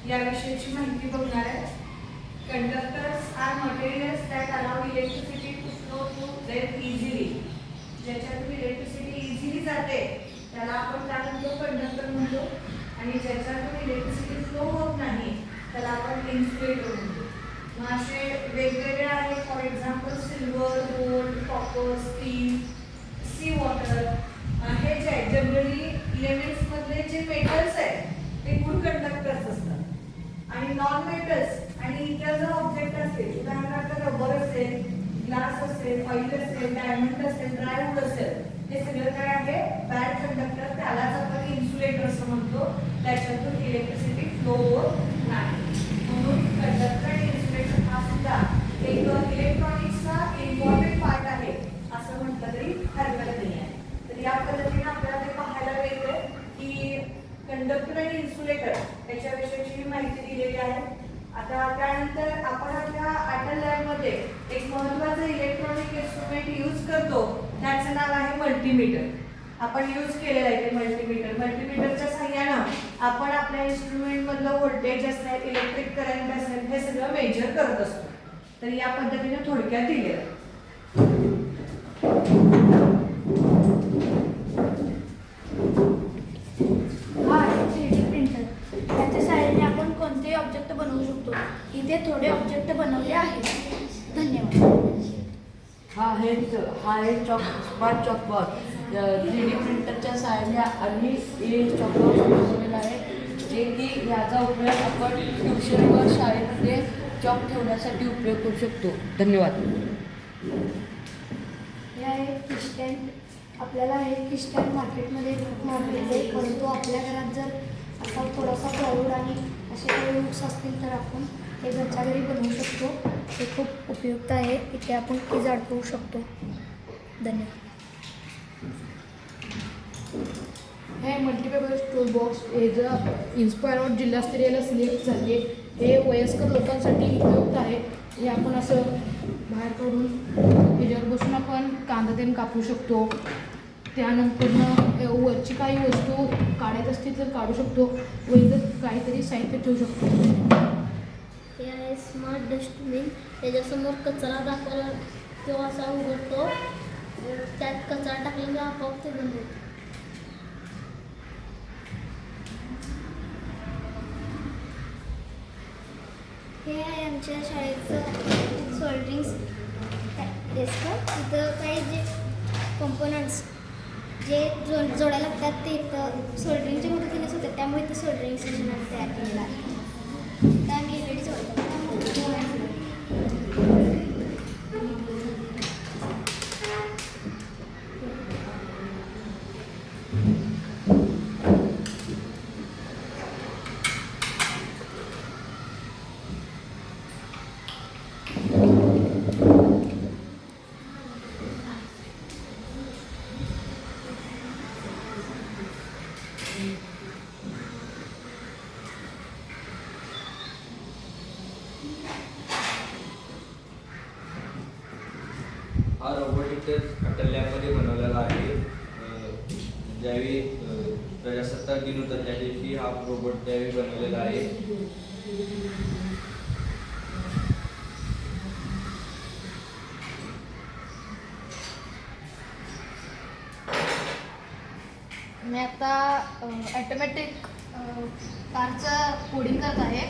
याविषयीची माहिती बघणार आहे. Conductors are materials that allow electricity to flow through them easily. ज्याच्यातून इलेक्ट्रिसिटी इझिली जाते त्याला आपण काय म्हणतो, कंडक्टर म्हणतो. आणि ज्याच्यातून इलेक्ट्रिसिटी फ्लो होत नाही त्याला आपण इन्सुलेटर म्हणतो. मग असे वेगवेगळे आहेत. For example silver, gold, copper, steel, C water. हे जे आहे जनरली एलिमेंट्स मधले जे मेटल्स आहेत ते गुड कंडक्टर्स असतात. आणि नॉन मेटल्स आणि इतर जर ऑब्जेक्ट असतील, उदाहरणार्थ रबर असेल, ग्लास असेल, ऑइल असेल, डायमंड असेल, ड्रायवूड असेल, हे सगळं काय आहे बॅड कंडक्टर. त्यालाच आपण इन्सुलेटर असं म्हणतो. त्याच्यातून इलेक्ट्रिसिटी फ्लो होत नाही. म्हणून कंडक्टर आणि इन्सुलेटर हा सुद्धा एक इलेक्ट्रॉनिक्सचा इम्पॉर्टंट पार्ट आहे असं म्हटलं तरी हरकत नाही आहे. तर या पद्धतीने आपल्याला ते पाहायला मिळते की कंडक्टर आणि इन्सुलेटर याच्याविषयीची माहिती दिलेली आहे. आता त्यानंतर आपण आपल्या आटल लॅबमध्ये एक महत्त्वाचं इलेक्ट्रॉनिक इन्स्ट्रुमेंट यूज करतो. त्याचं नाव आहे मल्टीमीटर. आपण यूज केलेलं आहे ते मल्टीमीटर. मल्टीमीटरच्या सहाय्यानं आपण आपल्या इन्स्ट्रुमेंट मधलं व्होल्टेज असेल, इलेक्ट्रिक करंट असेल, हे सगळं मेजर करत असतो. तर या पद्धतीने थोडक्यात दिलेलं आहे. ऑब्जेक्ट बनवू शकतो. इथे थोडे ऑब्जेक्ट बनवले आहेत. धन्यवाद. हा आहे स्मार्ट चॉकबॉक्स 3D प्रिंटरच्या सहाय्याने आणि चॉकबॉक्स बनवलेला आहे, जे की याचा उपयोग आपण ट्युशन व शाळेमध्ये चॉक ठेवण्यासाठी उपयोग करू शकतो. धन्यवाद. हे आहे किस्टँड. आपल्याला हे किस्टँड मार्केटमध्ये मिळते, परंतु आपल्या घरात जर असा थोडासा प्लायवूड आणि असे काही वूड्स असतील तर आपण ते घरच्या घरी बनवू शकतो. ते खूप उपयुक्त आहे. इथे आपण कीज अडकवू शकतो. धन्यवाद. हे मल्टीपर्पज टूल बॉक्स हे जर इन्स्पायर आउट जिल्हास्तरीयला सिलेक्ट झाले. हे वयस्कर लोकांसाठी उपयुक्त आहे. हे आपण असं बाहेर काढून ह्याच्यावर बसून आपण कांदा तेन कापू शकतो. त्यानंतर वरची काही वस्तू काढायची असतील तर काढू शकतो व इथं काहीतरी साहित्य ठेवू शकतो. हे आहे स्मार्ट डस्टबिन. त्याच्यासमोर कचरा दाखवला तो असा उघडतो, त्यात कचरा टाकल्याने आपोआप ते बंद होतं. हे आहे आमच्या शाळेचं सोल्ड्रिंग्स डेस्क. इथं काही जे कंपोनंट्स जे जोडायला लागतात ते इथं सोल्ड्रिंगच्या मदतीनेच होतात. त्यामुळे इथं सोल्ड्रिंग स्टेशन तयार केलेलं आहे. त्या आम्ही एलईडी जोडतो. हा रोबोट इथे अटल लॅबमध्ये बनवलेला आहे. ज्यावेळी प्रजासत्ताक दिन होता त्या दिवशी हा रोबोट त्यावेळी बनवलेला आहे. मी आता ॲटोमॅटिक कारचं कोडिंग करत आहे.